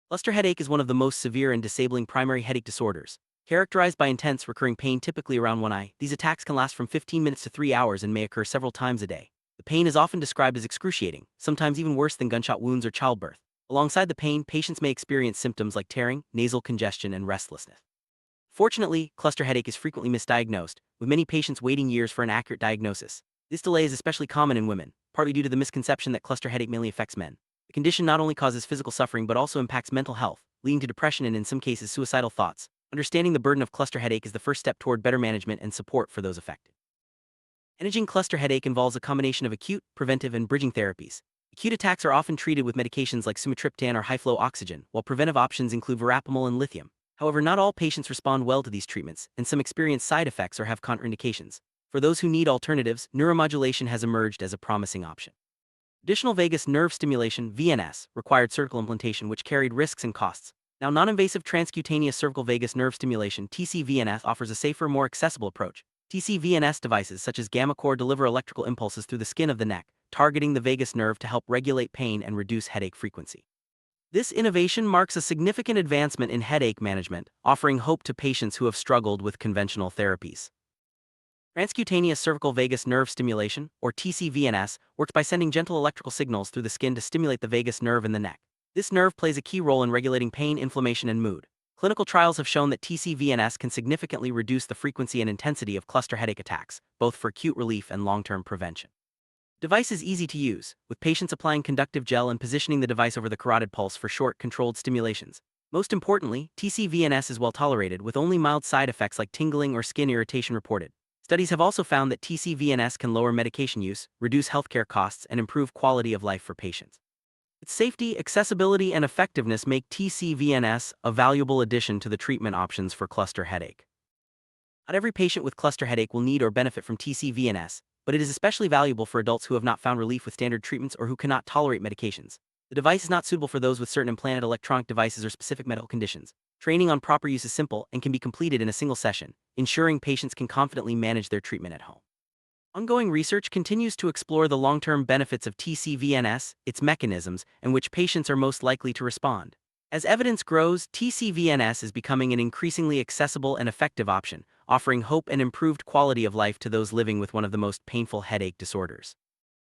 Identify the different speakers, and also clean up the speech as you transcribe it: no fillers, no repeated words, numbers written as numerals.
Speaker 1: Cluster headache is one of the most severe and disabling primary headache disorders. Characterized by intense, recurring pain typically around one eye, these attacks can last from 15 minutes to 3 hours and may occur several times a day. The pain is often described as excruciating, sometimes even worse than gunshot wounds or childbirth. Alongside the pain, patients may experience symptoms like tearing, nasal congestion, and restlessness. Fortunately, cluster headache is frequently misdiagnosed, with many patients waiting years for an accurate diagnosis. This delay is especially common in women, partly due to the misconception that cluster headache mainly affects men. The condition not only causes physical suffering but also impacts mental health, leading to depression and in some cases suicidal thoughts. Understanding the burden of cluster headache is the first step toward better management and support for those affected. Managing cluster headache involves a combination of acute, preventive, and bridging therapies. Acute attacks are often treated with medications like sumatriptan or high-flow oxygen, while preventive options include verapamil and lithium. However, not all patients respond well to these treatments, and some experience side effects or have contraindications. For those who need alternatives, neuromodulation has emerged as a promising option. Additional vagus nerve stimulation (VNS) required surgical implantation, which carried risks and costs. Now, non-invasive transcutaneous cervical vagus nerve stimulation (TCVNS) offers a safer, more accessible approach. TCVNS devices such as gamma core deliver electrical impulses through the skin of the neck, targeting the vagus nerve to help regulate pain and reduce headache frequency. This innovation marks a significant advancement in headache management, offering hope to patients who have struggled with conventional therapies. Transcutaneous cervical vagus nerve stimulation, or TCVNS, works by sending gentle electrical signals through the skin to stimulate the vagus nerve in the neck. This nerve plays a key role in regulating pain, inflammation, and mood. Clinical trials have shown that TCVNS can significantly reduce the frequency and intensity of cluster headache attacks, both for acute relief and long-term prevention. The device is easy to use, with patients applying conductive gel and positioning the device over the carotid pulse for short, controlled stimulations. Most importantly, TCVNS is well tolerated, with only mild side effects like tingling or skin irritation reported. Studies have also found that TCVNS can lower medication use, reduce healthcare costs, and improve quality of life for patients. Its safety, accessibility, and effectiveness make TCVNS a valuable addition to the treatment options for cluster headache. Not every patient with cluster headache will need or benefit from TCVNS, but it is especially valuable for adults who have not found relief with standard treatments or who cannot tolerate medications. The device is not suitable for those with certain implanted electronic devices or specific medical conditions. Training on proper use is simple and can be completed in a single session, ensuring patients can confidently manage their treatment at home. Ongoing research continues to explore the long-term benefits of TCVNS, its mechanisms, and which patients are most likely to respond. As evidence grows, TCVNS is becoming an increasingly accessible and effective option, offering hope and improved quality of life to those living with one of the most painful headache disorders.